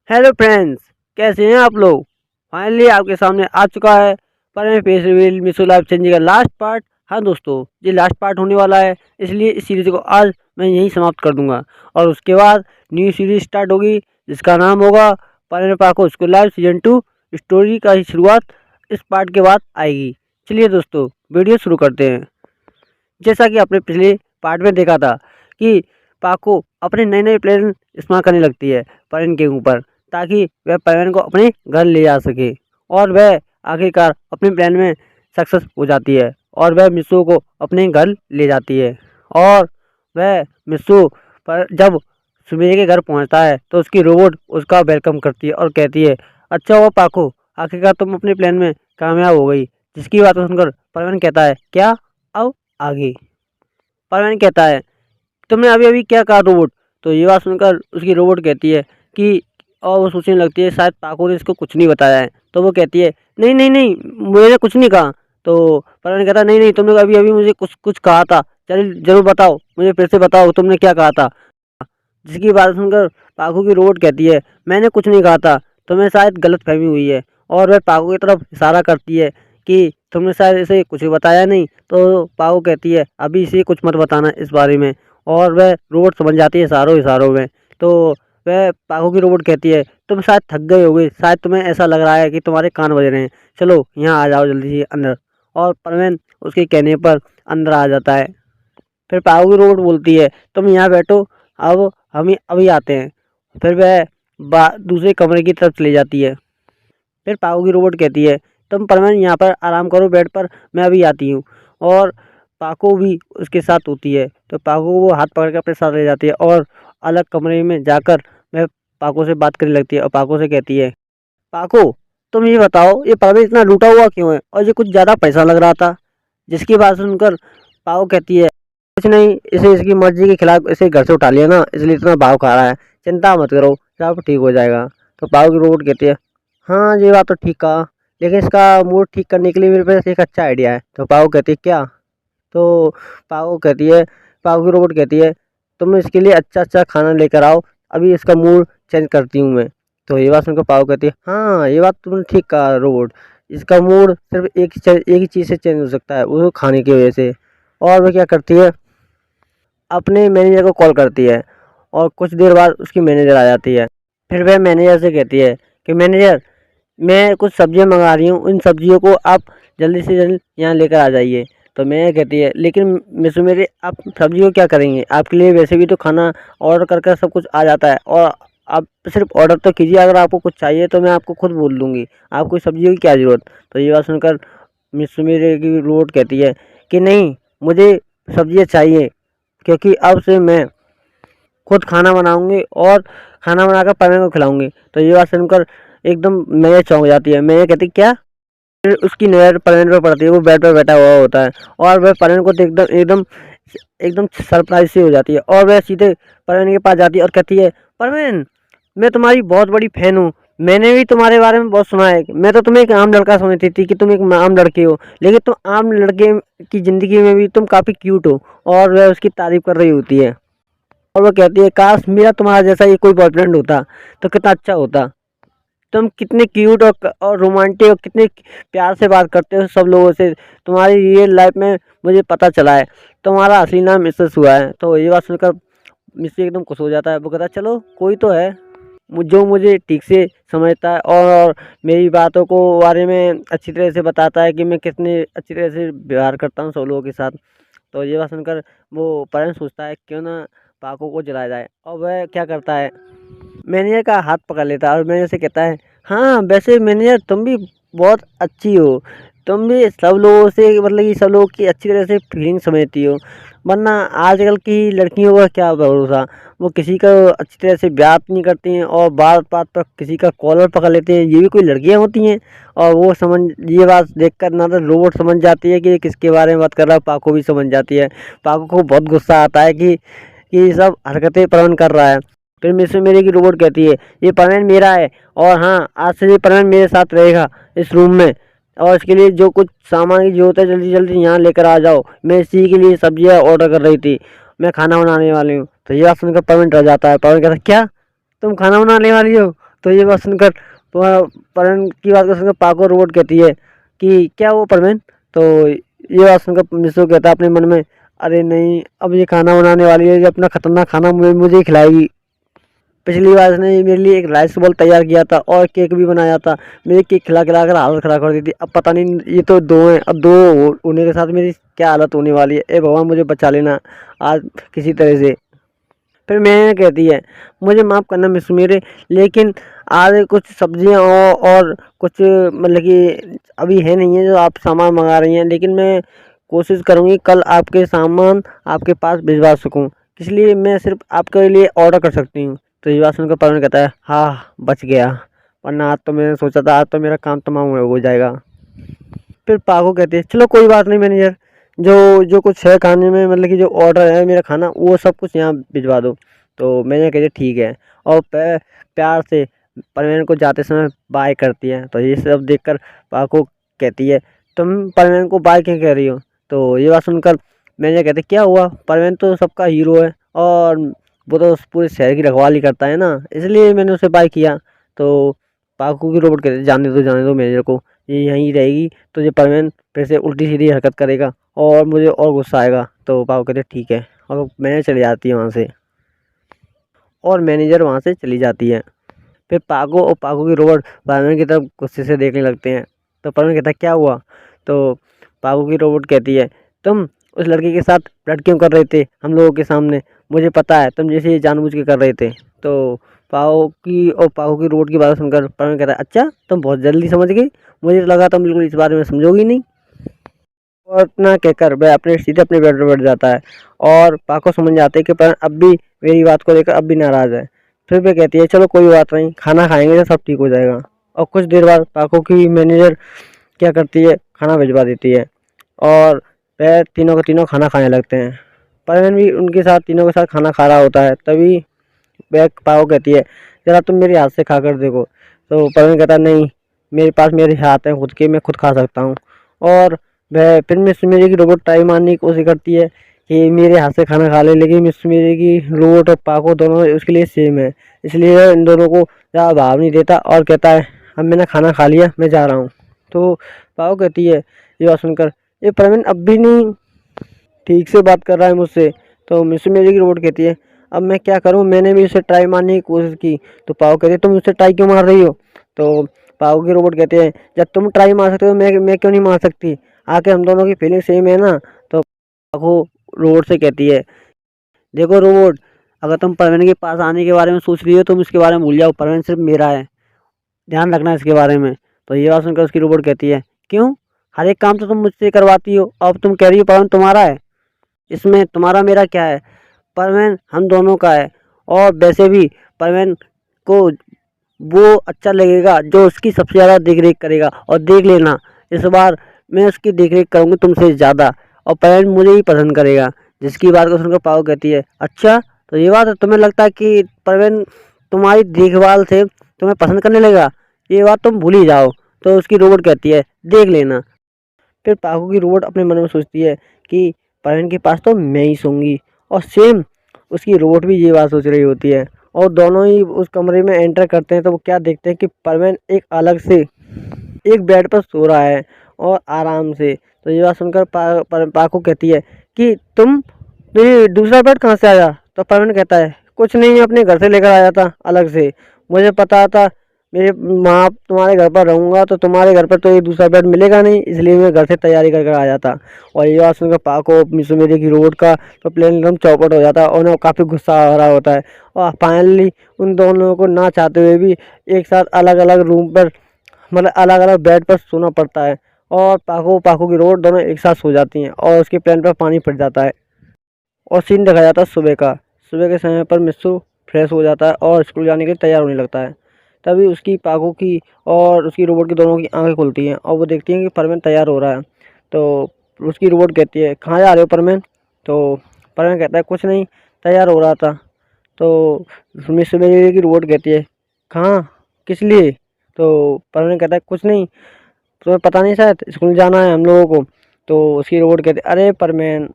Hello friends, कैसे हैं आप लोग। फाइनली आपके सामने आ चुका है पर फेस रिवील मिसो लाइफ चेंजिंग का लास्ट पार्ट। हाँ दोस्तों, ये लास्ट पार्ट होने वाला है, इसलिए इस सीरीज को आज मैं यहीं समाप्त कर दूंगा और उसके बाद न्यू सीरीज स्टार्ट होगी जिसका नाम होगा पर पाको स्कूल लाइफ सीजन 2। स्टोरी का ही शुरुआत इस पार्ट के बाद आएगी। चलिए दोस्तों, वीडियो शुरू करते हैं। जैसा कि आपने पिछले पार्ट में देखा था कि पाको अपने नए नए प्लान इस्तेमाल करने लगती है परवीन के ऊपर, ताकि वह परवीन को अपने घर ले जा सके। और वह आखिरकार अपने प्लान में सक्सेस हो जाती है और वह मिसू को अपने घर ले जाती है। और वह मिसू पर जब सुमेर के घर पहुंचता है तो उसकी रोबोट उसका वेलकम करती है और कहती है, अच्छा हुआ पाको, आखिरकार तुम अपने प्लान में कामयाब हो गई। जिसकी बात सुनकर परवीन कहता है, क्या, अब आगे। परवीन कहता है, तुमने अभी अभी क्या कहा रोबोट। तो ये बात सुनकर उसकी रोबोट कहती है कि, और वो सोचने लगती है शायद पाको ने इसको कुछ नहीं बताया है। तो वो कहती है, नहीं नहीं नहीं, मैंने कुछ नहीं कहा। तो परवीन कहता है, नहीं नहीं, तुमने अभी अभी मुझे कुछ कुछ कहा था। चल जरूर बताओ, मुझे फिर से बताओ तुमने क्या कहा था। जिसकी बात सुनकर पाको की रोबोट कहती है, मैंने कुछ नहीं कहा था, तुम्हें शायद गलत फहमी हुई है। और वह पाको की तरफ इशारा करती है कि तुमने शायद इसे कुछ बताया नहीं। तो पाको कहती है, अभी इसे कुछ मत बताना इस बारे में। और वह रोबोट समझ जाती है इशारों इशारों में। तो वह पाको की रोबोट कहती है, तुम शायद थक गए होगे, शायद तुम्हें ऐसा लग रहा है कि तुम्हारे कान बज रहे हैं, चलो यहाँ आ जाओ जल्दी से अंदर। और परवीन उसके कहने पर अंदर आ जाता है। फिर पाको की रोबोट बोलती है, तुम यहाँ बैठो, अब हम अभी आते हैं। फिर वह दूसरे कमरे की तरफ चली जाती है। फिर पाको की रोबोट कहती है, तुम परवीन यहाँ पर आराम करो बेड पर, मैं अभी आती हूँ। और पाको भी उसके साथ होती है। तो पाको को वो हाथ पकड़ के अपने साथ ले जाती है और अलग कमरे में जाकर वह पाको से बात करने लगती है और पाको से कहती है, पाको, तुम ये बताओ ये परवीन इतना लूटा हुआ क्यों है और ये कुछ ज़्यादा पैसा लग रहा था। जिसकी बात सुनकर पाको कहती है, कुछ नहीं, इसे इसकी मर्जी के खिलाफ इसे घर से उठा लिया ना, इसलिए इतना भाव खा रहा है, चिंता मत करो, सब ठीक हो जाएगा। तो पाको की रोबोट कहती है, हाँ ये बात तो ठीक कहा, लेकिन इसका मूड ठीक करने के लिए मेरे पास एक अच्छा आइडिया है। तो पाको कहती है, क्या। तो पाको कहती है, पाको की रोबोट कहती है, तुम इसके लिए अच्छा अच्छा खाना लेकर आओ, अभी इसका मूड चेंज करती हूँ मैं। तो ये बात सुनकर पाको कहती है, हाँ ये बात तुमने ठीक कहा रोबोट, इसका मूड सिर्फ एक ही चीज़ से चेंज हो सकता है, वो खाने की वजह से। और वह क्या करती है, अपने मैनेजर को कॉल करती है और कुछ देर बाद उसकी मैनेजर आ जाती है। फिर वह मैनेजर से कहती है कि मैनेजर, मैं कुछ सब्जियां मंगा रही हूँ, इन सब्जियों को आप जल्दी से जल्द यहाँ लेकर आ जाइए। तो मैनेजर कहती है, लेकिन मिस मेरे, आप सब्जियों को क्या करेंगे, आपके लिए वैसे भी तो खाना ऑर्डर कर कर सब कुछ आ जाता है, और आप सिर्फ ऑर्डर तो कीजिए, अगर आपको कुछ चाहिए तो मैं आपको खुद बोल दूँगी, आपको सब्जियों की क्या ज़रूरत। तो ये बात सुनकर मिस मेरे की रोबोट कहती है कि नहीं, मुझे सब्जियाँ चाहिए, क्योंकि अब से मैं खुद खाना बनाऊंगी और खाना बनाकर परवीन को खिलाऊंगी। तो ये बात सुनकर एकदम मैया चौंक जाती है। मैया कहती, क्या। फिर उसकी नज़र परवीन पर पड़ती है, वो बेड पर बैठा हुआ होता है और वह परवीन को एकदम एकदम एकदम सरप्राइज से हो जाती है और वह सीधे परवीन के पास जाती है और कहती है, परवीन, मैं तुम्हारी बहुत बड़ी फैन हूँ, मैंने भी तुम्हारे बारे में बहुत सुना है, मैं तो तुम्हें एक आम लड़का समझती थी कि तुम एक आम लड़के हो, लेकिन तुम आम लड़के की ज़िंदगी में भी तुम काफ़ी क्यूट हो। और वह उसकी तारीफ कर रही होती है और वो कहती है, काश मेरा तुम्हारा जैसा ये कोई बॉयफ्रेंड होता तो कितना अच्छा होता। तुम कितने क्यूट और रोमांटिक और कितने प्यार से बात करते हो सब लोगों से, तुम्हारी रियल लाइफ में मुझे पता चला है, तुम्हारा असली नाम मिसेस हुआ है। तो ये बात सुनकर मिस्सी एकदम खुश हो जाता है। वो कहता है, चलो कोई तो है जो मुझे ठीक से समझता है और मेरी बातों को बारे में अच्छी तरह से बताता है कि मैं कितने अच्छी तरह से व्यवहार करता हूँ सब लोगों के साथ। तो ये बात सुनकर वो पेरेंट्स सोचता है क्यों ना पाको को जलाया जाए, और वह क्या करता है, मैनेजर का हाथ पकड़ लेता है और मैनेजर से कहता है, हाँ वैसे मैनेजर तुम भी बहुत अच्छी हो, तुम भी सब लोगों से मतलब कि सब लोगों की अच्छी तरह से फीलिंग समझती हो, वरना आजकल की लड़कियों का क्या भरोसा, वो किसी का अच्छी तरह से बात नहीं करती हैं और बात बात पर किसी का कॉलर पकड़ लेते हैं, ये भी कोई लड़कियां होती हैं। और वो समझ, ये बात देखकर ना तो रोबोट समझ जाती है कि ये किसके बारे में बात कर रहा है, पाको भी समझ जाती है। पाको को बहुत गुस्सा आता है कि ये सब हरकतें परवन कर रहा है। फिर मिस मेरी की रोबोट कहती है, ये परमानेंट मेरा है और हाँ आज से ये परमानेंट मेरे साथ रहेगा इस रूम में, और इसके लिए जो कुछ सामान की जरूरत है जल्दी जल्दी यहाँ लेकर आ जाओ, मैं इसी के लिए सब्जियाँ ऑर्डर कर रही थी, मैं खाना बनाने वाली हूँ। तो ये बात सुनकर परमानेंट रह जाता है। परमानेंट कहता है, क्या, तुम खाना बनाने वाली हो। तो ये बात सुनकर परवीन की बात को सुनकर पाको रोबोट कहती है कि क्या वो परवीन। तो ये बात सुनकर मिसू कहता है अपने मन में, अरे नहीं, अब ये खाना बनाने वाली है, ये अपना खतरनाक खाना मुझे ही खिलाएगी। पिछली बार इसने मेरे लिए एक राइस बॉल तैयार किया था और केक भी बनाया था, मेरे केक खिला खिला कर हालत ख़राब कर दी थी। अब पता नहीं, ये तो दो हैं, अब दो होने के साथ मेरी क्या हालत होने वाली है। ए भगवान, मुझे बचा लेना आज किसी तरह से। फिर मैं कहती है, मुझे माफ़ करना मिस मेरे, लेकिन आज कुछ सब्जियां और कुछ मतलब कि अभी है नहीं है जो आप सामान मंगा रही हैं, लेकिन मैं कोशिश करूँगी कल आपके सामान आपके पास भिजवा सकूँ, इसलिए मैं सिर्फ आपके लिए ऑर्डर कर सकती हूँ। तो ये बात सुनकर परवीन कहता है, हाँ बच गया, वरना आज तो मैंने सोचा था आज तो मेरा काम तमाम हो जाएगा। फिर पाको कहती है, चलो कोई बात नहीं मैनेजर, जो जो कुछ है खाने में, मतलब कि जो ऑर्डर है मेरा खाना, वो सब कुछ यहाँ भिजवा दो। तो मैंने कहती ठीक है, और प्यार से परवीन को जाते समय बाय करती है। तो ये सब देखकर पाको कहती है, तुम परवीन को बाय क्यों कह रही हो। तो ये बात सुनकर मैंने कहते क्या हुआ, परवीन तो सबका हीरो है और वो तो पूरे शहर की रखवाली करता है ना, इसलिए मैंने उसे बाय किया। तो पाको की रोबोट कहते जाने दो मैनेजर को, ये यहीं रहेगी तो ये परवीन फिर से उल्टी सीधी हरकत करेगा और मुझे और गुस्सा आएगा। तो पाको कहते ठीक है, और मैनेजर चली जाती है वहाँ से, और मैनेजर वहाँ से चली जाती है। फिर पाको और पाको की रोबोट परवीन की तरफ गुस्से से देखने लगते हैं। तो परवीन कहता है क्या हुआ। तो पाको की रोबोट कहती है, तुम उस लड़के के साथ फ्लर्ट क्यों कर रहे थे हम लोगों के सामने, मुझे पता है तुम जैसे जानबूझ के कर रहे थे। तो पाको की रोबोट की बात सुनकर परवीन कहता है, अच्छा तुम बहुत जल्दी समझ गई, मुझे तो लगा तुम बिल्कुल इस बारे में समझोगी नहीं। और इतना कहकर वह सीधे अपने बेड पर बैठ जाता है, और पाको समझ जाते हैं कि परवीन अब भी मेरी बात को लेकर अब भी नाराज़ है। फिर वह कहती है चलो कोई बात नहीं, खाना खाएंगे तो सब ठीक हो जाएगा। और कुछ देर बाद पाको की मैनेजर क्या करती है, खाना भिजवा देती है, और वह तीनों के तीनों खाना खाने लगते हैं। परवीन भी उनके साथ तीनों के साथ खाना खा रहा होता है। तभी वह पाको कहती है, ज़रा तुम मेरे हाथ से खा कर देखो। तो परवीन कहता है, नहीं, मेरे पास मेरे हाथ हैं खुद के, मैं खुद खा सकता हूँ। और वह फिर मिस मेरी की रोबोट ट्राई मारने की कोशिश करती है कि मेरे हाथ से खाना खा ले, लेकिन मिस मेरी की रोबोट और पाको दोनों उसके लिए सेम है, इसलिए वह इन दोनों को ज़्यादा भाव नहीं देता और कहता है, अब मैंने खाना खा लिया, मैं जा रहा हूँ। तो पाको कहती है ये बात सुनकर, ये प्रवीण अब भी नहीं ठीक से बात कर रहा है मुझसे। तो मिस मेरी की रोबोट कहती है, अब मैं क्या करूं, मैंने भी उसे ट्राई मारने की कोशिश की। तो पाओ कहते हैं, तुम उसे ट्राई क्यों मार रही हो। तो पाओ की रोबोट कहते हैं, जब तुम ट्राई मार सकते हो मैं क्यों नहीं मार सकती, आके हम दोनों की फीलिंग सेम है ना। तो पाओ रोबोट से कहती है, देखो रोबोट, अगर तुम परवीन के पास आने के बारे में सोच रही हो तुम इसके बारे में भूल जाओ, परवीन सिर्फ मेरा है, ध्यान रखना इसके बारे में। तो ये बात सुनकर उसकी रोबोट कहती है, क्यों, हर एक काम तो तुम मुझसे करवाती हो, अब तुम कह रही हो परवीन तुम्हारा है, इसमें तुम्हारा मेरा क्या है, परवीन हम दोनों का है। और वैसे भी परवीन को वो अच्छा लगेगा जो उसकी सबसे ज़्यादा देख रेख करेगा, और देख लेना इस बार मैं उसकी देख रेख करूँगी तुमसे ज़्यादा, और परवीन मुझे ही पसंद करेगा। जिसकी बात को सुनकर पाओ कहती है, अच्छा तो ये बात है, तुम्हें लगता है कि परवीन तुम्हारी देखभाल से तुम्हें पसंद करने लगेगा, ये बात तुम भूल ही जाओ। तो उसकी रोबोट कहती है, देख लेना। फिर पाको की रोबोट अपने मन में सोचती है कि परवीन के पास तो मैं ही सोऊंगी, और सेम उसकी रोबोट भी ये बात सोच रही होती है। और दोनों ही उस कमरे में एंटर करते हैं तो वो क्या देखते हैं कि परवीन एक अलग से एक बेड पर सो रहा है और आराम से। तो ये बात सुनकर पाको कहती है कि तो ये दूसरा बेड कहाँ से आया। तो परवीन कहता है, कुछ नहीं, अपने घर से लेकर आया था अलग से, मुझे पता था मेरे माँ तुम्हारे घर पर रहूँगा तो तुम्हारे घर पर तो ये दूसरा बेड मिलेगा नहीं, इसलिए मैं घर से तैयारी कर आया था। और ये बात सुनकर पाको मिसू मेरी की रोड का तो प्लेन एकदम चौपट हो जाता है और उन्हें काफ़ी गुस्सा आ रहा होता है। और फाइनली उन दोनों को ना चाहते हुए भी एक साथ अलग अलग रूम पर, मतलब अलग अलग बेड पर सोना पड़ता है, और पाको की रोड दोनों एक साथ सो जाती हैं और उसके प्लेन पर पानी फट जाता है। और सीन दिखाया जाता है सुबह का। सुबह के समय पर मिस्सू फ्रेश हो जाता है और स्कूल जाने के लिए तैयार होने लगता है। तभी उसकी पाको की और उसकी रोबोट की दोनों की आंखें खुलती हैं और वो देखती हैं कि परवीन तैयार हो रहा है। तो उसकी रोबोट कहती है, कहाँ जा रहे हो परवीन। तो परवीन कहता है, कुछ नहीं, तैयार हो रहा था। तो मिस मेरी की रोबोट कहती है, कहाँ, किस लिए। तो परवीन कहता है, कुछ नहीं, तुम्हें पता नहीं शायद स्कूल जाना है हम लोगों को। तो उसकी रोबोट कहती है, अरे परवीन,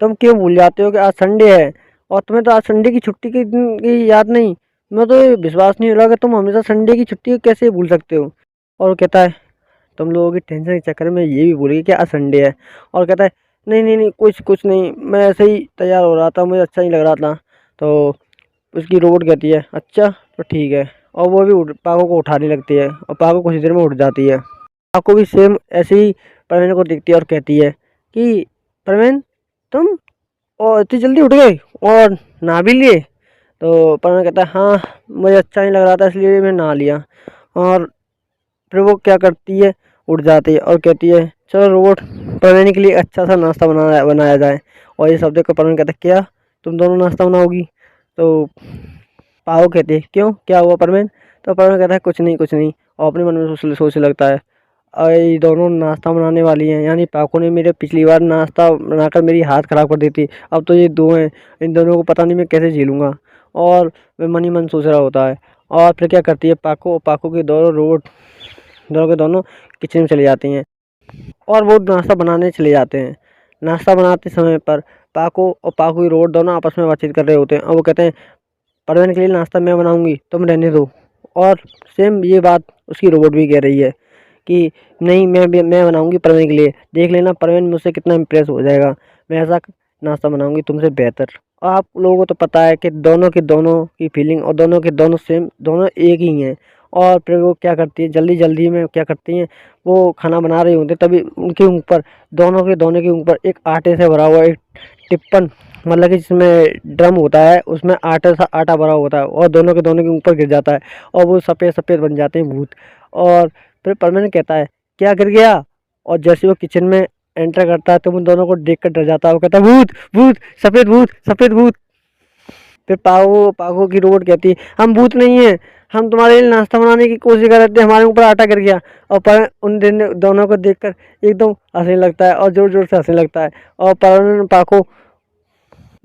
तुम क्यों भूल जाते हो कि आज संडे है, और तुम्हें तो आज संडे की छुट्टी के दिन की याद नहीं, मैं तो ये विश्वास नहीं हो रहा कि तुम हमेशा संडे की छुट्टी को कैसे भूल सकते हो। और कहता है तुम लोगों की टेंशन के चक्कर में ये भी भूल गए कि आज संडे है। और कहता है नहीं नहीं नहीं, कुछ कुछ नहीं, मैं ऐसे ही तैयार हो रहा था, मुझे अच्छा नहीं लग रहा था। तो उसकी रोबोट कहती है अच्छा तो ठीक है। और वो भी पाको को उठाने लगती है और पाको कुछ देर में उठ जाती है। पाको भी सेम ऐसे ही परवीन को देखती है और कहती है कि परवीन तुम और इतनी जल्दी उठ गए और नहा भी लिए। तो परवीन कहता है हाँ, मुझे अच्छा नहीं लग रहा था इसलिए मैं नहा लिया। और फिर वो क्या करती है, उठ जाती है और कहती है चलो रोबोट परवीन के लिए अच्छा सा नाश्ता बनाया बनाया जाए। और ये सब देख कर परवीन कहता है क्या तुम दोनों नाश्ता बनाओगी। तो पाओ कहती है क्यों, क्या हुआ परवीन। तो परवीन कहता है कुछ नहीं कुछ नहीं, और अपने मन में सोचने लगता है अरे ये दोनों नाश्ता बनाने वाली हैं, यानी पाको ने मेरे पिछली बार नाश्ता बनाकर मेरी हाथ ख़राब कर दी थी, अब तो ये दो हैं, इन दोनों को पता नहीं मैं कैसे झेलूँगा। और मैं मन ही मन सोच रहा होता है। और फिर क्या करती है पाको, पाको के दोनों रोबोट दोनों के दोनों किचन में चली जाती हैं और वो नाश्ता बनाने चले जाते हैं। नाश्ता बनाते समय पर पाको और पाको की रोबोट दोनों आपस में बातचीत कर रहे होते हैं और वो कहते हैं परवीन के लिए नाश्ता मैं बनाऊंगी, तुम रहने दो। और सेम ये बात उसकी रोबोट भी कह रही है कि नहीं, मैं बनाऊंगी परवीन के लिए, देख लेना परवीन मुझसे कितना इम्प्रेस हो जाएगा, मैं ऐसा नाश्ता बनाऊंगी तुमसे बेहतर। और आप लोगों को तो पता है कि दोनों की फीलिंग और दोनों के दोनों सेम, दोनों एक ही हैं। और फिर वो क्या करती है, जल्दी जल्दी में क्या करती हैं, वो खाना बना रही होती तभी उनके ऊपर, दोनों के ऊपर एक आटे से भरा हुआ एक टिप्पन, मतलब कि जिसमें ड्रम होता है उसमें आटा भरा होता है और दोनों के ऊपर गिर जाता है और वो सफ़ेद सफ़ेद बन जाते हैं भूत। और फिर परमानेंट कहता है क्या गिर गया। और जैसे वो किचन में एंटर करता है तो उन दोनों को देख कर डर जाता है, वो कहता है भूत भूत, सफ़ेद भूत सफ़ेद भूत। फिर पागो की रोबोट कहती है हम भूत नहीं हैं, हम तुम्हारे लिए नाश्ता बनाने की कोशिश कर रहे थे, हमारे ऊपर आटा गिर गया। और पर उन दोनों को देखकर एकदम हंसने लगता है और ज़ोर ज़ोर से हंसने लगता है। और परवीन पाको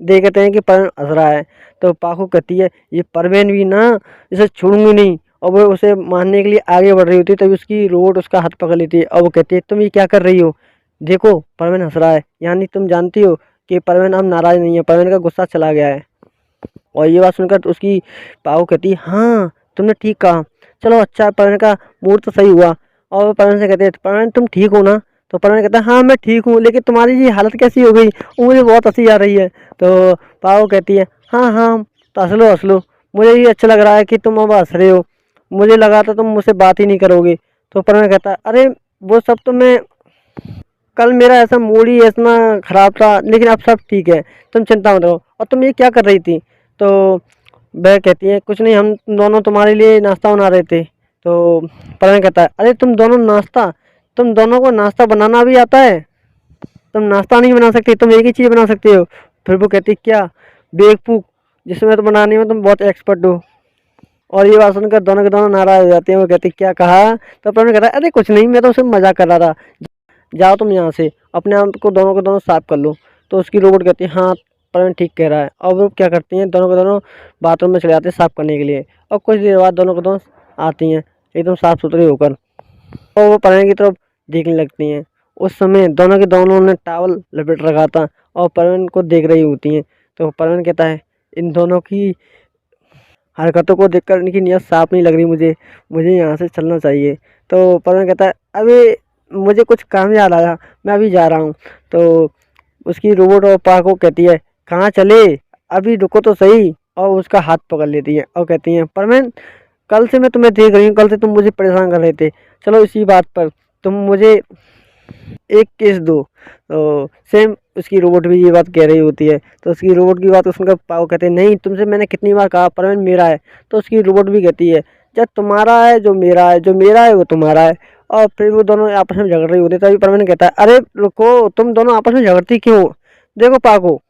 देखते हैं कि परवीन हंस रहा है। तो पाको कहती है ये परवीन भी ना, इसे छोड़ूंगी नहीं। और वो उसे मारने के लिए आगे बढ़ रही होती है तभी उसकी रोबोट उसका हाथ पकड़ लेती है और वो कहती है तुम ये क्या कर रही हो, देखो परवीन हंस रहा है, यानी तुम जानती हो कि परवीन अब नाराज़ नहीं है, परवीन का गुस्सा चला गया है। और ये बात सुनकर तो उसकी पाको कहती है हाँ तुमने ठीक कहा, चलो अच्छा है, परवीन का मूड तो सही हुआ। और वो परवीन से कहते हैं परवीन तुम ठीक हो ना। तो परवीन कहता है हाँ मैं ठीक हूँ, लेकिन तुम्हारी ये हालत कैसी हो गई, वो मुझे बहुत हंसी आ रही है। तो पाको कहती है हाँ हाँ तो हंस लो, मुझे ये अच्छा लग रहा है कि तुम अब हंस रहे हो, मुझे लगा था तुम मुझसे बात ही नहीं करोगे। तो परवीन कहता है अरे वो सब तो मैं, कल मेरा ऐसा मूड ही इतना ख़राब था, लेकिन अब सब ठीक है, तुम चिंता मत करो। और तुम ये क्या कर रही थी। तो वह कहती है कुछ नहीं, हम दोनों तुम्हारे लिए नाश्ता बना रहे थे। तो परवीन कहता है अरे तुम दोनों को नाश्ता बनाना भी आता है, तुम नाश्ता नहीं बना सकते, तुम एक ही चीज़ बना सकते हो। फिर वो कहती है क्या, बेवकूफ़, जिसमें तो बनाने में तुम बहुत एक्सपर्ट हो। और ये बात सुनकर दोनों के दोनों नाराज़ हो जाते हैं, वो कहती क्या कहा। तो परवीन कहता है अरे कुछ नहीं, मैं तो सिर्फ मजाक कर रहा था, जाओ तुम यहाँ से, अपने आप को दोनों साफ कर लो। तो उसकी रोबोट कहती है हाँ परवीन ठीक कह रहा है। और वो क्या करती हैं, दोनों के दोनों बाथरूम में चले जाते हैं साफ़ करने के लिए। और कुछ देर बाद दोनों के दोनों आती हैं एकदम साफ़ सुथरी होकर और वो परवीन की तरफ देखने लगती हैं। उस समय दोनों के दोनों ने टॉवल लपेट रखा था और परवीन को देख रही होती हैं। तो परवीन कहता है इन दोनों की हरकतों को देखकर इनकी नीयत साफ़ नहीं लग रही मुझे, मुझे यहाँ से चलना चाहिए। तो परवीन कहता है अभी मुझे कुछ काम याद आया, मैं अभी जा रहा हूँ। तो उसकी रोबोट और पाको कहती है कहाँ चले, अभी रुको तो सही। और उसका हाथ पकड़ लेती है और कहती हैं परवीन कल से मैं तुम्हें देख रही हूँ, कल से तुम मुझे परेशान कर रहे थे, चलो इसी बात पर तुम मुझे एक केस दो। तो सेम उसकी रोबोट भी ये बात कह रही होती है। तो उसकी रोबोट की बात को सुनकर पाओ कहते हैं नहीं, तुमसे मैंने कितनी बार कहा परवीन मेरा है। तो उसकी रोबोट भी कहती है जब तुम्हारा है जो मेरा है, जो मेरा है वो तुम्हारा है। और फिर वो दोनों आपस में झगड़ रही होती है तभी परवीन कहता है अरे रुको, तुम दोनों आपस में झगड़ती क्यों। देखो पाको,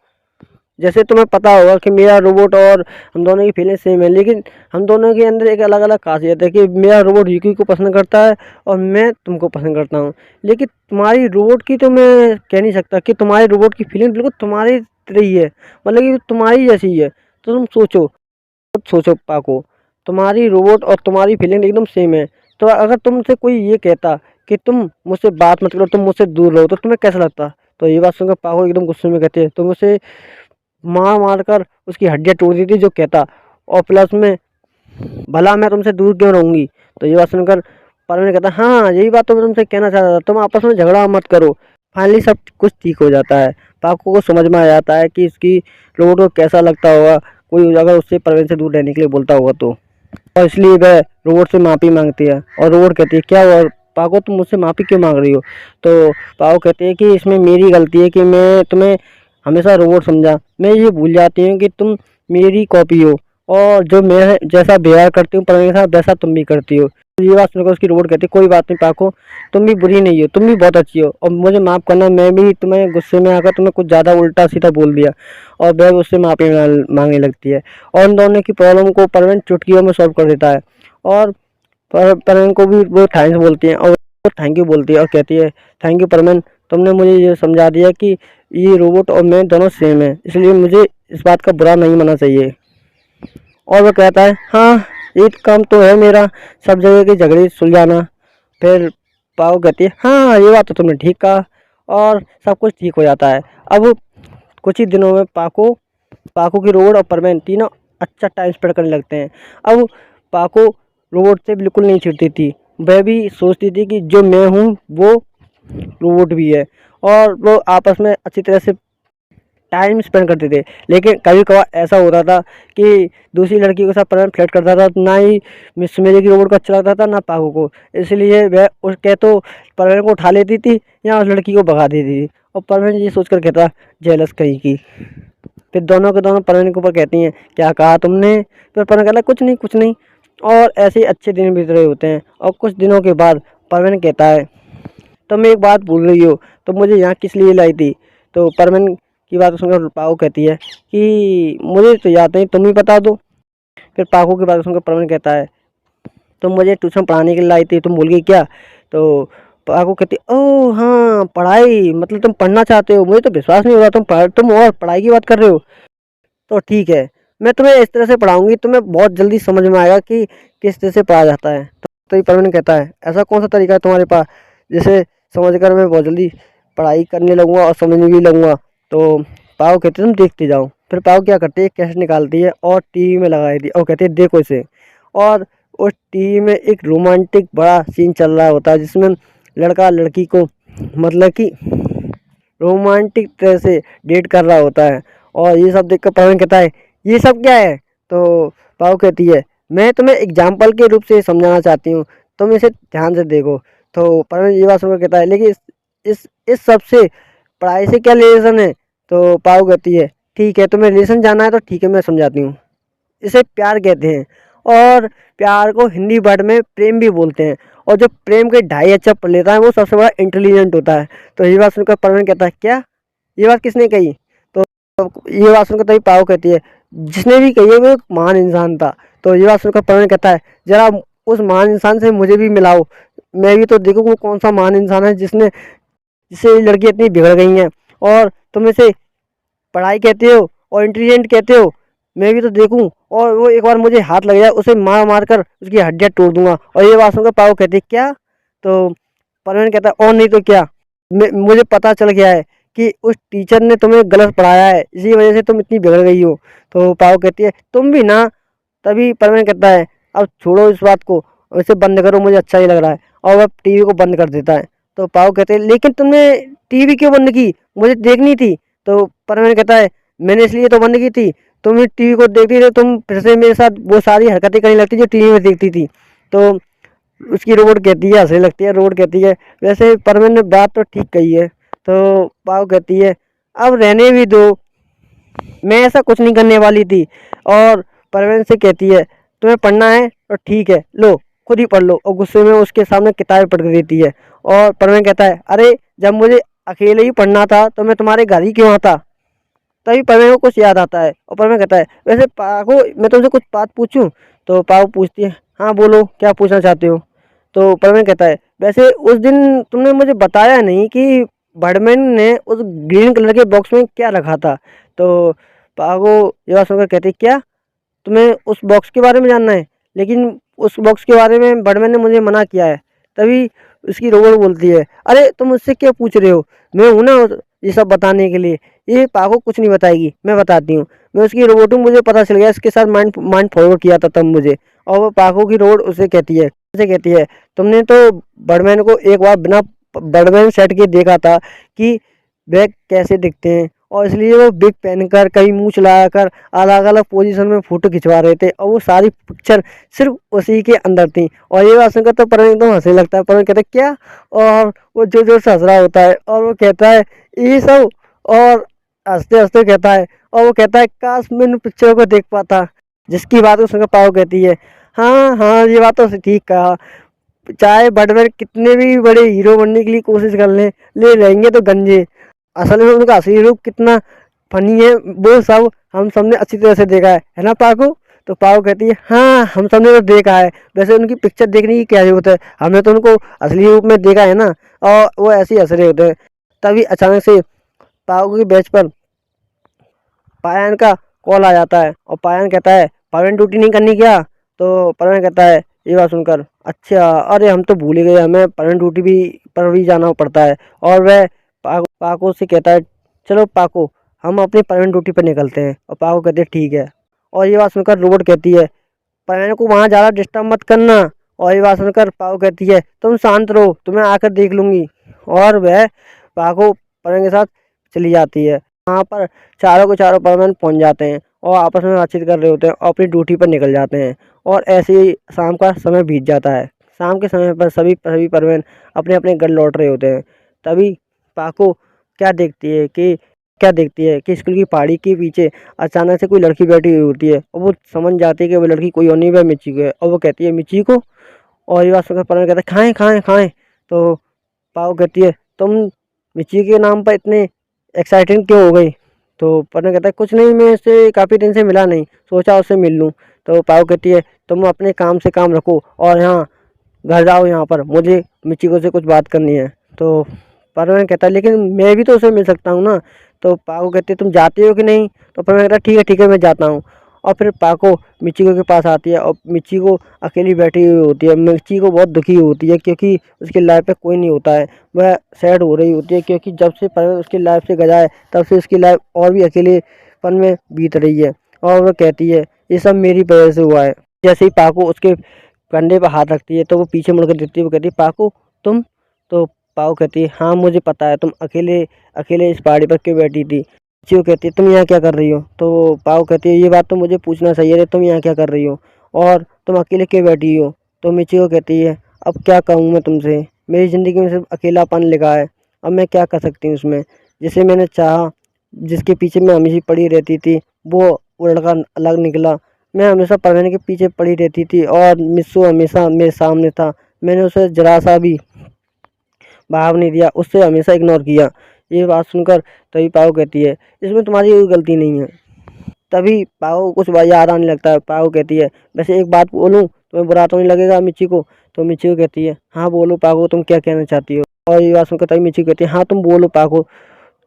जैसे तुम्हें पता होगा कि मेरा रोबोट और हम दोनों की फीलिंग सेम है, लेकिन हम दोनों के अंदर एक अलग अलग खासियत है कि मेरा रोबोट यूकी को पसंद करता है और मैं तुमको पसंद करता हूँ। लेकिन तुम्हारी रोबोट की तो मैं कह नहीं सकता कि तुम्हारे रोबोट की फीलिंग बिल्कुल तुम्हारी तरह ही है, मतलब कि तुम्हारी जैसी ही है। तो तुम सोचो, खुद सोचो पाको, तुम्हारी रोबोट और तुम्हारी फीलिंग एकदम सेम है। तो अगर तुमसे कोई ये कहता कि तुम मुझसे बात मत करो, तुम मुझसे दूर रहो, तो तुम्हें कैसा लगता। तो ये बात सुनकर पाको एकदम गुस्से में कहते हैं तुम उसे मार मार कर उसकी हड्डियाँ तोड़ दी थी जो कहता। और प्लस में भला मैं तुमसे दूर क्यों रहूँगी। तो ये बात सुनकर परवीन कहता है हाँ यही बात तो मैं तुमसे कहना चाहता था, तुम आपस में झगड़ा मत करो। फाइनली सब कुछ ठीक हो जाता है। पाको को समझ में आ जाता है कि इसकी रोबोट को कैसा लगता होगा कोई अगर उससे परवीन से दूर रहने के लिए बोलता होगा तो, और इसलिए वह रोबोट से माफ़ी मांगती है। और रोबोट कहती है क्या हुआ पाको तुम मुझसे माफ़ी क्यों मांग रही हो। तो पाको कहती है कि इसमें मेरी गलती है कि मैं तुम्हें हमेशा रोबोट समझा, मैं ये भूल जाती हूँ कि तुम मेरी कॉपी हो और जो मैं जैसा व्यवहार करती हूँ परवीन के साथ वैसा तुम भी करती हो। ये बात सुनकर उसकी रोबोट कहती है कोई बात नहीं पाको, तुम भी बुरी नहीं हो, तुम भी बहुत अच्छी हो और मुझे माफ़ करना, मैं भी तुम्हें गुस्से में आकर तुम्हें कुछ ज़्यादा उल्टा सीधा बोल दिया। और वह उससे माफ़ी मांगने लगती है और उन दोनों की प्रॉब्लम को परवीन चुटकियों में सॉल्व कर देता है। और परवीन को भी वो थैंक्स बोलती है और वो थैंक यू बोलती है और कहती है थैंक यू परवीन, तुमने मुझे ये समझा दिया कि ये रोबोट और मैं दोनों सेम है, इसलिए मुझे इस बात का बुरा नहीं मानना चाहिए। और वो कहता है हाँ एक काम तो है मेरा, सब जगह के झगड़े सुलझाना। फिर पाओ कहती है हाँ ये बात तो तुमने ठीक कहा और सब कुछ ठीक हो जाता है। अब कुछ ही दिनों में पाको पाको की रोबोट और परवीन तीनों अच्छा टाइम स्पेंड करने लगते हैं। अब पाको रोबोट से बिल्कुल नहीं चिढ़ती थी, वह भी सोचती थी कि जो मैं हूँ वो रोबोट भी है और वो आपस में अच्छी तरह से टाइम स्पेंड करते थे। लेकिन कभी कभार ऐसा होता था कि दूसरी लड़की के साथ परवीन फ्लर्ट करता था, ना ही मिस मेरे की रोबोट को अच्छा लगता था ना पाको को, इसलिए वह उसके तो परवीन को उठा लेती थी या उस लड़की को भगा देती थी। और परवीन ये सोचकर कहता जेलस कहीं की। फिर दोनों के दोनों परवीन के ऊपर कहती हैं क्या कहा तुमने। फिर परवीन कहता कुछ नहीं कुछ नहीं। और ऐसे ही अच्छे दिन बीत रहे होते हैं और कुछ दिनों के बाद परवीन कहता है तुम एक बात भूल रही हो, तो मुझे यहाँ किस लिए लाई थी। तो परवीन की बात सुनकर पाको कहती है कि मुझे तो याद नहीं, तुम ही बता दो। फिर पाको की बात सुनकर परवीन कहता है तुम मुझे ट्यूशन पढ़ाने के लिए लाई थी, तुम भूल गई क्या। तो पाको कहती है ओह हाँ पढ़ाई, मतलब तुम पढ़ना चाहते हो, मुझे तो विश्वास नहीं हो रहा तुम और पढ़ाई की बात कर रहे हो। तो ठीक है मैं तुम्हें इस तरह से पढ़ाऊंगी, तुम्हें बहुत जल्दी समझ में आएगा कि किस तरह से पढ़ा जाता है। तो ये परवीन कहता है ऐसा कौन सा तरीका है तुम्हारे पास जिसे समझ कर मैं बहुत जल्दी पढ़ाई करने लगूंगा और समझने भी लगूंगा। तो पाओ कहते तुम देखते जाओ। फिर पाओ क्या करती है कैसेट निकालती है और टीवी में लगा देती है और कहती है देखो इसे। और उस टीवी में एक रोमांटिक बड़ा सीन चल रहा होता है जिसमें लड़का लड़की को मतलब कि रोमांटिक तरह से डेट कर रहा होता है। और ये सब देखकर परवीन कहता है ये सब क्या है। तो पाओ कहती है मैं तुम्हें एग्जाम्पल के रूप से समझाना चाहती हूँ, तुम इसे ध्यान से देखो। तो परवीन ये बात सुनकर कहता है लेकिन इस सब से पढ़ाई से क्या रिलेशन है। तो पाओ कहती है ठीक है तुम्हें रिलेशन जानना है तो ठीक है मैं समझाती हूँ, इसे प्यार कहते हैं और प्यार को हिंदी वर्ड में प्रेम भी बोलते हैं। और जो प्रेम के ढाई अक्षर पढ़ लेता है वो सबसे बड़ा इंटेलिजेंट होता है। तो ये बात सुनकर परवीन कहता है क्या, ये बात किसने कही। तो ये बात सुनकर तभी पाओ कहती है जिसने भी कही है वो एक महान इंसान था। तो ये बात सुनकर परवीन कहता है जरा उस महान इंसान से मुझे भी मिलाओ, मैं भी तो देखूँ वो कौन सा महान इंसान है जिससे ये लड़की इतनी बिगड़ गई हैं और तुम इसे पढ़ाई कहते हो और इंटेलिजेंट कहते हो, मैं भी तो देखूं। और वो एक बार मुझे हाथ लग जाए उसे मार मार कर उसकी हड्डियाँ तोड़ दूंगा। और ये बात सुनकर पाओ कहते क्या। तो परवीन कहता है और नहीं तो क्या, मुझे पता चल गया है कि उस टीचर ने तुम्हें गलत पढ़ाया है, इसी वजह से तुम इतनी बिगड़ गई हो। तो पाओ कहती है तुम भी ना। तभी परवीन कहता है अब छोड़ो इस बात को, इसे बंद करो मुझे अच्छा नहीं लग रहा है। और वह टीवी को बंद कर देता है। तो पाओ कहते हैं लेकिन तुमने टीवी क्यों बंद की, मुझे देखनी थी। तो परवीन कहता है मैंने इसलिए तो बंद की थी, तुम टीवी को देखती थी, तुम फिर से मेरे साथ वो सारी हरकतें करने लगती जो टीवी में देखती थी। तो उसकी रोबोट कहती है हंसने लगती है, रोबोट कहती है वैसे परवीन ने बात तो ठीक कही है। तो पाओ कहती है अब रहने भी दो, मैं ऐसा कुछ नहीं करने वाली थी। और परवीन से कहती है तुम्हें पढ़ना है तो ठीक है लो खुद ही पढ़ लो, और गुस्से में उसके सामने किताबें पढ़ देती है। और परवीन कहता है अरे जब मुझे अकेले ही पढ़ना था तो मैं तुम्हारे घर ही क्यों आता। तभी परवीन को कुछ याद आता है और परवीन कहता है वैसे पाको मैं तुमसे कुछ बात पूछूं। तो पाको पूछती है हाँ बोलो क्या पूछना चाहते हो। तो परवीन कहता है वैसे उस दिन तुमने मुझे बताया नहीं कि बर्डमैन ने उस ग्रीन कलर के बॉक्स में क्या रखा था। तो पाको ये बात सुनकर कहती क्या तुम्हें उस बॉक्स के बारे में जानना है, लेकिन उस बॉक्स के बारे में बर्डमैन ने मुझे मना किया है। तभी उसकी रोबोट बोलती है अरे तुम मुझसे क्या पूछ रहे हो, मैं हूं ना ये सब बताने के लिए। ये पाको कुछ नहीं बताएगी, मैं बताती हूँ। मैं उसकी रोबोट हूँ, मुझे पता चल गया इसके साथ माइंड माइंड फॉरवर्ड किया था तब मुझे। और वो पाको की रोड उसे कहती है, उसे कहती है तुमने तो बर्डमैन को एक बार बिना बर्डमैन सेट के देखा था कि वह कैसे दिखते हैं, और इसलिए वो बिग पहनकर कहीं मूंछ लगाकर अलग अलग पोजीशन में फोटो खिंचवा रहे थे, और वो सारी पिक्चर सिर्फ उसी के अंदर थी। और ये बात सुनकर तो परवीन एकदम हंसने लगता है। परवीन कहता है क्या, और वो जोर जोर से हंस रहा होता है और वो कहता है ये सब, और हंसते हंसते कहता है, और वो कहता है काश मैं इन पिक्चरों को देख पाता। जिसकी बात को सुनकर पाओ कहती है हाँ हाँ ये बात तो ठीक कहा, चाहे बड़वर कितने भी बड़े हीरो बनने के लिए कोशिश कर लें, ले रहेंगे तो गंजे। असल में उनका असली रूप कितना फनी है वो सब हम सबने अच्छी तरह से देखा है ना पाको। तो पाको कहती है हाँ हम सबने तो देखा है, वैसे उनकी पिक्चर देखने की क्या जरूरत है, हमने तो उनको असली रूप में देखा है ना। और वो ऐसे ही हंस रहे होते हैं। तभी अचानक से पाको की बेंच पर पायन का कॉल आ जाता है, और पायन कहता है परवीन ड्यूटी नहीं करनी क्या। तो परवीन कहता है ये बात सुनकर अच्छा अरे हम तो भूल ही गए, हमें परवीन ड्यूटी भी पर भी जाना पड़ता है। और वह पाको से कहता है चलो पाको हम अपनी परवीन ड्यूटी पर निकलते हैं। और पाको कहते हैं ठीक है। और ये बात सुनकर रोबोट कहती है परवीन को वहाँ ज़्यादा डिस्टर्ब मत करना। और ये बात सुनकर पाको कहती है तुम शांत रहो, तुम्हें आकर देख लूँगी। और वह पाको परवीन के साथ चली जाती है। वहाँ पर चारों के चारों परमानेंट पहुँच जाते हैं और आपस में बातचीत कर रहे होते हैं और अपनी ड्यूटी पर निकल जाते हैं। और ऐसे ही शाम का समय बीत जाता है। शाम के समय पर सभी सभी परमानेंट अपने अपने घर लौट रहे होते हैं। तभी पाको क्या देखती है कि स्कूल की पहाड़ी के पीछे अचानक से कोई लड़की बैठी हुई होती है, और वो समझ जाती है कि वो लड़की कोई और नहीं, वह मिची को है। और वो कहती है मिची को। और ये बात सुनकर परमानेंट कहता है खाएं खाएं खाएं। तो पाको कहती है तुम मिची के नाम पर इतने एक्साइटेड क्यों हो गई। तो पता कहता है कुछ नहीं, मैं इससे काफ़ी दिन से मिला नहीं, सोचा उससे मिल लूँ। तो पाओ कहती है तुम अपने काम से काम रखो और यहाँ घर जाओ, यहाँ पर मुझे मिचिको से कुछ बात करनी है। तो परवीन कहता है लेकिन मैं भी तो उसे मिल सकता हूँ ना। तो पाको कहती है तुम जाते हो कि नहीं। तो परवीन कहता है ठीक है मैं जाता हूँ। और फिर पाको मिचिको के पास आती है, और मिचिको अकेली बैठी हुई होती है। मिचिको बहुत दुखी होती है क्योंकि उसकी लाइफ में कोई नहीं होता है। वह सैड हो रही होती है क्योंकि जब से परवीन उसकी लाइफ से गया है तब से उसकी लाइफ और भी अकेलेपन में बीत रही है। और वह कहती है ये सब मेरी वजह से हुआ है। जैसे ही पाको उसके कंधे पर हाथ रखती है तो वो पीछे मुड़कर देखती है, वो कहती है पाको तुम। तो पाको कहती है हाँ मुझे पता है, तुम अकेले अकेले इस पहाड़ी पर क्यों बैठी थी। चियो कहती है तुम यहाँ क्या कर रही हो। तो पाको कहती है ये बात तो मुझे पूछना चाहिए था, तुम यहाँ क्या कर रही हो और तुम अकेले क्यों बैठी हो। तो मिचिको कहती है अब क्या कहूँ मैं तुमसे, मेरी ज़िंदगी में सिर्फ अकेलापन लिखा है, अब मैं क्या कर सकती हूँ उसमें। जिसे मैंने चाहा, जिसके पीछे मैं हमेशा पड़ी रहती थी, वो लड़का अलग निकला। मैं हमेशा परवीन के पीछे पड़ी रहती थी और मिस्सू हमेशा मेरे सामने था, मैंने उसे ज़रा सा भी भाव नहीं दिया, उससे हमेशा इग्नोर किया। ये बात सुनकर तभी पाओ कहती है इसमें तुम्हारी कोई गलती नहीं है। तभी पाओ को कुछ याद आने लगता है। पाओ कहती है वैसे एक बात बोलूँ तुम्हें बुरा तो नहीं लगेगा मिची को। तो मिची को कहती है हाँ बोलो पाको तुम क्या कहना चाहती हो। और ये बात सुनकर तभी मिची कहती है हाँ तुम बोलो पाको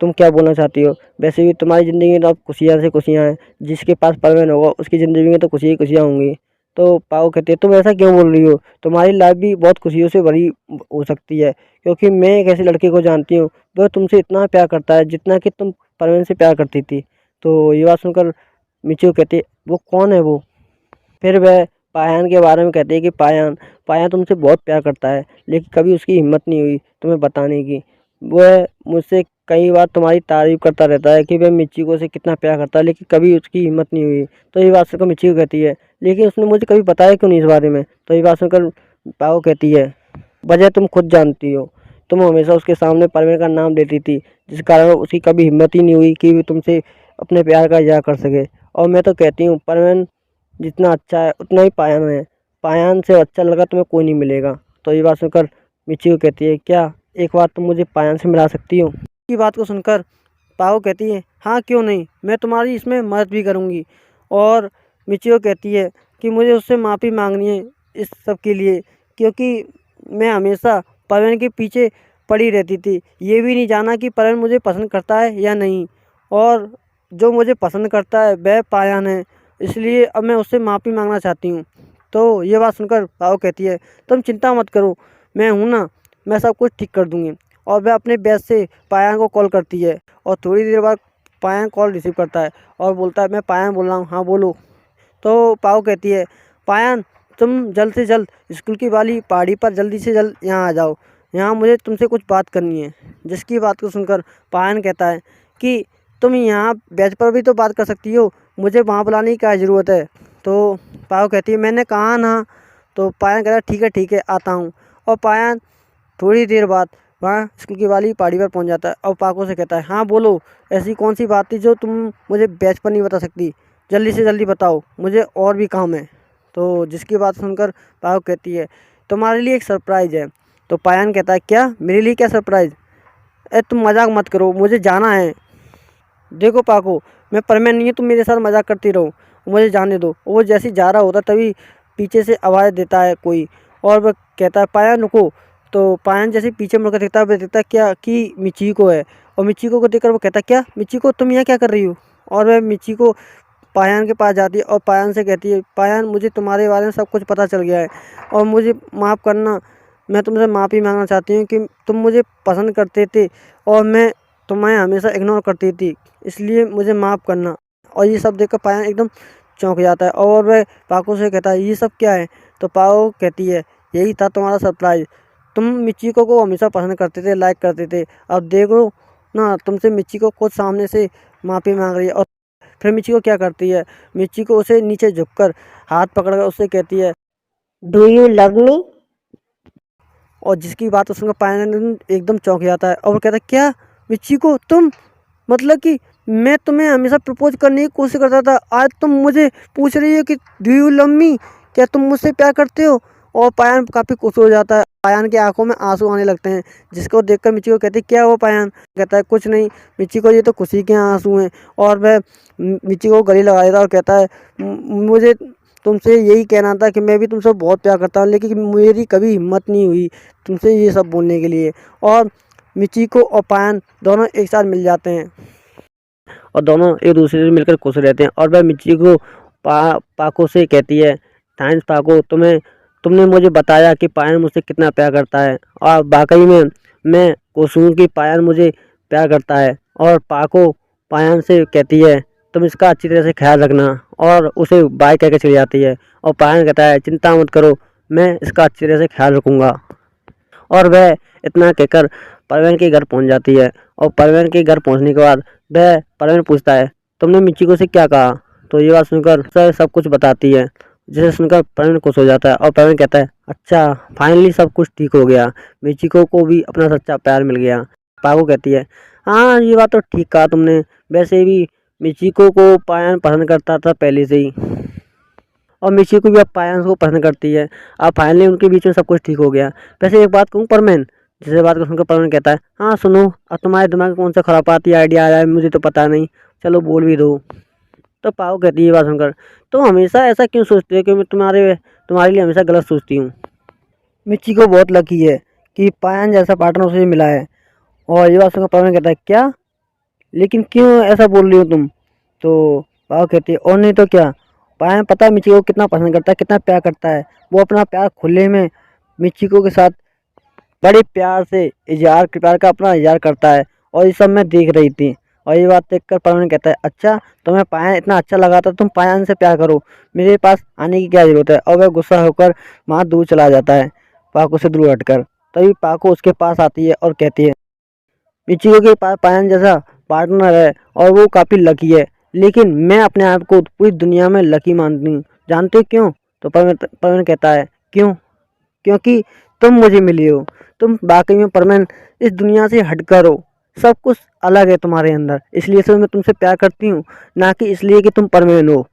तुम क्या बोलना चाहती हो। वैसे भी तुम्हारी ज़िंदगी में तो अब खुशियाँ से खुशियाँ हैं, जिसके पास परवीन होगा उसकी ज़िंदगी में तो खुशी ही खुशियाँ होंगी। तो पाओ कहती है तुम ऐसा क्यों बोल रही हो, तुम्हारी लाइफ भी बहुत खुशियों से भरी हो सकती है, क्योंकि मैं एक ऐसे लड़के को जानती हूँ वह तुमसे इतना प्यार करता है जितना कि तुम परवीन से प्यार करती थी। तो ये बात सुनकर मिचिको कहती है वो कौन है वो। फिर वह पायान के बारे में कहती है कि पायान पायान तुमसे बहुत प्यार करता है, लेकिन कभी उसकी हिम्मत नहीं हुई तुम्हें बताने की। वह मुझसे कई बार तुम्हारी तारीफ करता रहता है कि वह मिचिको से कितना प्यार करता है, लेकिन कभी उसकी हिम्मत नहीं हुई। तो ये बात सुनकर मिचिको कहती है लेकिन उसने मुझे कभी बताया क्यों नहीं इस बारे में। तो ये बात सुनकर पाओ कहती है वजह तुम खुद जानती हो, तुम हमेशा उसके सामने परवीन का नाम लेती थी, जिस कारण उसकी कभी हिम्मत ही नहीं हुई कि वो तुमसे अपने प्यार का इज़हार कर सके। और मैं तो कहती हूँ परवीन जितना अच्छा है उतना ही पायान है, पायान से अच्छा लड़का तुम्हें कोई नहीं मिलेगा। तो ये बात सुनकर मिचिको कहती है क्या एक बार तुम मुझे पायान से मिला सकती हो। की बात को सुनकर पाओ कहती है हाँ क्यों नहीं, मैं तुम्हारी इसमें मदद भी करूँगी। और मिचिको कहती है कि मुझे उससे माफ़ी मांगनी है इस सब के लिए, क्योंकि मैं हमेशा परवीन के पीछे पड़ी रहती थी, ये भी नहीं जाना कि परवीन मुझे पसंद करता है या नहीं, और जो मुझे पसंद करता है वह पायान है, इसलिए अब मैं उससे माफ़ी मांगना चाहती हूँ। तो ये बात सुनकर पाओ कहती है तुम चिंता मत करो, मैं हूँ ना, मैं सब कुछ ठीक कर दूँगी। और वह अपने बैग से पायान को कॉल करती है, और थोड़ी देर बाद पायान कॉल रिसीव करता है और बोलता है मैं पायान बोल रहा हूँ, हाँ बोलो। तो पाओ कहती है पायान तुम जल्द से जल्द स्कूल की वाली पहाड़ी पर जल्दी से जल्द यहाँ आ जाओ, यहाँ मुझे तुमसे कुछ बात करनी है। जिसकी बात को सुनकर पायन कहता है कि तुम यहाँ बेंच पर भी तो बात कर सकती हो, मुझे वहाँ बुलाने की क्या ज़रूरत है। तो पायो कहती है मैंने कहा ना। तो पायन कहता है ठीक है आता हूँ। और पायन थोड़ी देर बाद वहाँ स्कूल की वाली पहाड़ी पर पहुँच जाता है और पाको से कहता है हाँ बोलो, ऐसी कौन सी बात थी जो तुम मुझे बेंच पर नहीं बता सकती, जल्दी से जल्दी बताओ, मुझे और भी काम है। तो जिसकी बात सुनकर पाको कहती है तुम्हारे लिए एक सरप्राइज़ है। तो पायन कहता है क्या, मेरे लिए क्या सरप्राइज़। तुम मजाक मत करो, मुझे जाना है। देखो पाको, मैं परमानेंट नहीं हूँ, तुम मेरे साथ मजाक करती रहो, मुझे जाने दो। वो जैसे ही जा रहा होता तभी पीछे से आवाज़ देता है कोई, और वह कहता है पायन रुको। तो पायन जैसे पीछे मुड़कर देखता है, वह देखता है क्या कि मिचिको है। और मिचिको को देखकर वो कहता है क्या मिचिको तुम यहाँ क्या कर रही हो। और वह मिचिको पायन के पास जाती है और पायन से कहती है पायन मुझे तुम्हारे बारे में सब कुछ पता चल गया है और मुझे माफ़ करना, मैं तुमसे माफ़ी मांगना चाहती हूँ कि तुम मुझे पसंद करते थे और मैं तुम्हें हमेशा इग्नोर करती थी, इसलिए मुझे माफ़ करना। और ये सब देखकर पायन एकदम चौंक जाता है और वह पाको से कहता है ये सब क्या है। तो पाको कहती है यही था तुम्हारा सरप्राइज़, तुम मिचिको को हमेशा पसंद करते थे, लाइक करते थे, अब देख लो ना तुमसे मिचिको खुद सामने से माफ़ी मांग रही है। और फिर मिचिको क्या करती है, मिचिको उसे नीचे झुककर हाथ पकड़कर उससे कहती है डू यू लव मी? और जिसकी बात सुनकर पायन एकदम चौंक जाता है और वो कहता है क्या मिचिको तुम, मतलब कि मैं तुम्हें हमेशा प्रपोज करने की कोशिश करता था, आज तुम मुझे पूछ रही हो कि डू यू लव मी, क्या तुम मुझसे प्यार करते हो। और पायन काफ़ी खुश हो जाता है, पायन की आंखों में आंसू आने लगते हैं, जिसको देखकर मिचिको कहती है क्या हो पायन। कहता है कुछ नहीं मिचिको, ये तो खुशी के आंसू हैं। और वह मिचिको को गले लगा देता है और कहता है मुझे तुमसे यही कहना था कि मैं भी तुमसे बहुत प्यार करता हूँ, लेकिन मेरी कभी हिम्मत नहीं हुई तुमसे ये सब बोलने के लिए। और मिचिको और पायन दोनों एक साथ मिल जाते हैं और दोनों एक दूसरे से मिलकर खुश रहते हैं। और वह मिचिको पाको से कहती है थैंक्स पाको, तुमने मुझे बताया कि पायन मुझसे कितना प्यार करता है, और वाकई में मैं खुश हूँ कि पायन मुझे प्यार करता है। और पाको पायन से कहती है तुम इसका अच्छी तरह से ख्याल रखना, और उसे बाय कहकर चली जाती है। और पायन कहता है चिंता मत करो, मैं इसका अच्छी तरह से ख्याल रखूँगा। और वह इतना कहकर परवीन के घर पहुंच जाती है। और परवीन के घर पहुंचने के बाद वह परवीन पूछता है तुमने मिचिको से क्या कहा। तो ये बात सुनकर सर सब कुछ बताती है, जिसे सुनकर परवीन खुश हो जाता है और परवीन कहता है अच्छा फाइनली सब कुछ ठीक हो गया, मिचिको को भी अपना सच्चा प्यार मिल गया। पाको कहती है हाँ ये बात तो ठीक कहा तुमने, वैसे भी मिचिको को पायन पसंद करता था पहले से ही, और मिचिको भी अब पायन को पसंद करती है। अब फाइनली उनके बीच में सब कुछ ठीक हो गया। वैसे एक बात कहूँ परमेन, जिसे बात को सुनकर परमेन कहता है हाँ सुनो, अब तुम्हारे दिमाग में कौन सा खुरापाती आइडिया आया है मुझे तो पता नहीं, चलो बोल भी दो। तो पाओ कहती है ये बात सुनकर तुम हमेशा ऐसा क्यों सोचते हो कि मैं तुम्हारे लिए हमेशा गलत सोचती हूँ। मिचिको बहुत लकी है कि पायन जैसा पार्टनर उसे मिला है। और ये बात सुनकर परमेन कहता है क्या, लेकिन क्यों ऐसा बोल रही हो तुम। तो पाओ कहती है और नहीं तो क्या, पायन पता है मिचिको को कितना पसंद करता है, कितना प्यार करता है, वो अपना प्यार खुले में मिचिको के साथ बड़े प्यार से इजहार प्यार का अपना इजहार करता है। और ये सब मैं देख रही थी। और ये बात देखकर परवीन कहता है अच्छा तुम्हें पायन इतना अच्छा लगा था, तुम पायन से प्यार करो, मेरे पास आने की क्या ज़रूरत है। और वह गुस्सा होकर वहाँ दूर चला जाता है पाको से दूर हटकर। तभी पाको उसके पास आती है और कहती है मिचिको के पास पायन जैसा पार्टनर है और वो काफ़ी लकी है, लेकिन मैं अपने आप को पूरी दुनिया में लकी मानती हूँ, जानते हो क्यों। तो परवीन कहता है क्यों, क्योंकि तुम मुझे मिली हो, तुम वाकई में परमानेंट इस दुनिया से हटकर हो, सब कुछ अलग है तुम्हारे अंदर, इसलिए से मैं तुमसे प्यार करती हूँ, ना कि इसलिए कि तुम परमानेंट हो।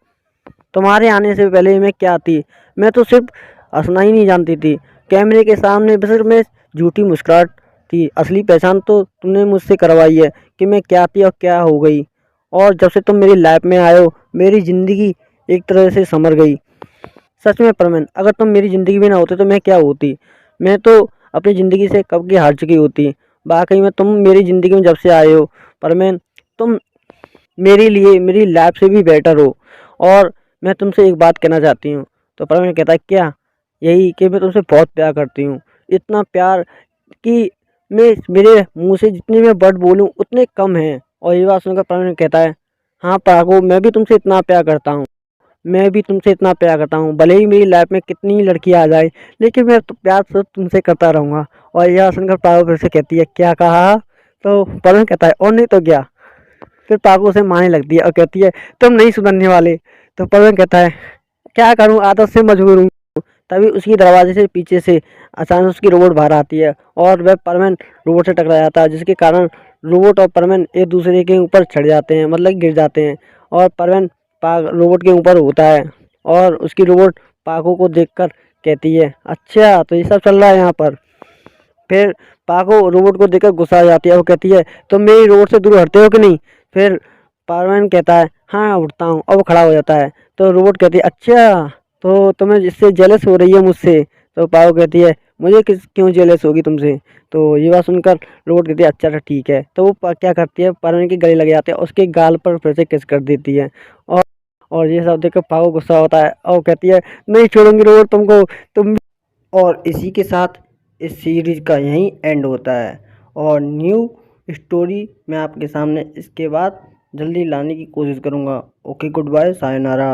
तुम्हारे आने से पहले मैं क्या थी, मैं तो सिर्फ हंसना ही नहीं जानती थी, कैमरे के सामने बस मैं झूठी मुस्कुराहट थी, असली पहचान तो तुमने मुझसे करवाई है कि मैं क्या थी और क्या हो गई। और जब से तुम मेरी लाइफ में आए हो मेरी ज़िंदगी एक तरह से संवर गई। सच में परमेन, अगर तुम मेरी ज़िंदगी में ना होते तो मैं क्या होती, मैं तो अपनी ज़िंदगी से कब की हार चुकी होती। वाकई में तुम मेरी ज़िंदगी में जब से आए हो परमेन, तुम मेरे लिए मेरी लाइफ से भी बेटर हो। और मैं तुमसे एक बात कहना चाहती हूँ। तो परमेन कहता है क्या, यही कि मैं तुमसे बहुत प्यार करती हूँ, इतना प्यार कि मैं मेरे मुंह से जितने मैं वर्ड बोलूँ उतने कम हैं। और ये बात सुनकर परमेन कहता है हाँ पागो, मैं भी तुमसे इतना प्यार करता हूँ, मैं भी तुमसे इतना प्यार करता हूँ, भले ही मेरी लाइफ में कितनी ही लड़कियाँ आ जाए, लेकिन मैं तो प्यार सिर्फ तुमसे करता रहूँगा। और यह सुनकर पागल फिर से कहती है, क्या कहा? तो परवीन कहता है, और नहीं तो क्या। फिर पागल उसे मारने लगती है और कहती है, तुम नहीं सुधरने वाले। तो परवीन कहता है, क्या करूँ, आदत से मजबूर हूँ। तभी उसकी दरवाजे से पीछे से अचानक उसकी रोबोट बाहर आती है और वह परवीन रोबोट से टकरा जाता है, जिसके कारण रोबोट और परवीन एक दूसरे के ऊपर चढ़ जाते हैं, मतलब गिर जाते हैं। और परवीन रोबोट के ऊपर होता है और उसकी रोबोट पाको को देखकर कहती है, अच्छा तो ये सब चल रहा है यहाँ पर। फिर पाको रोबोट को देखकर गुस्सा आ जाती है। वो कहती है, तुम मेरी रोबोट से दूर हटते हो कि नहीं? फिर पारवन कहता है, हाँ उठता हूँ। और वो खड़ा हो जाता है। तो रोबोट कहती है, अच्छा तो तुम्हें इससे जेलस हो रही है मुझसे? तो पाको कहती है, मुझे किस क्यों जेलस होगी तुमसे? तो ये बात सुनकर रोबोट कहती है, अच्छा तो ठीक है। तो वो क्या करती है, पारवन के गले लग जाते हैं, उसके गाल पर फिर से किस कर देती है। और ये सब देखकर पाको गुस्सा होता है और कहती है, नहीं छोड़ूंगी रोबोट तुमको, तुम। और इसी के साथ इस सीरीज का यहीं एंड होता है और न्यू स्टोरी मैं आपके सामने इसके बाद जल्दी लाने की कोशिश करूँगा। Okay, good bye, sayonara.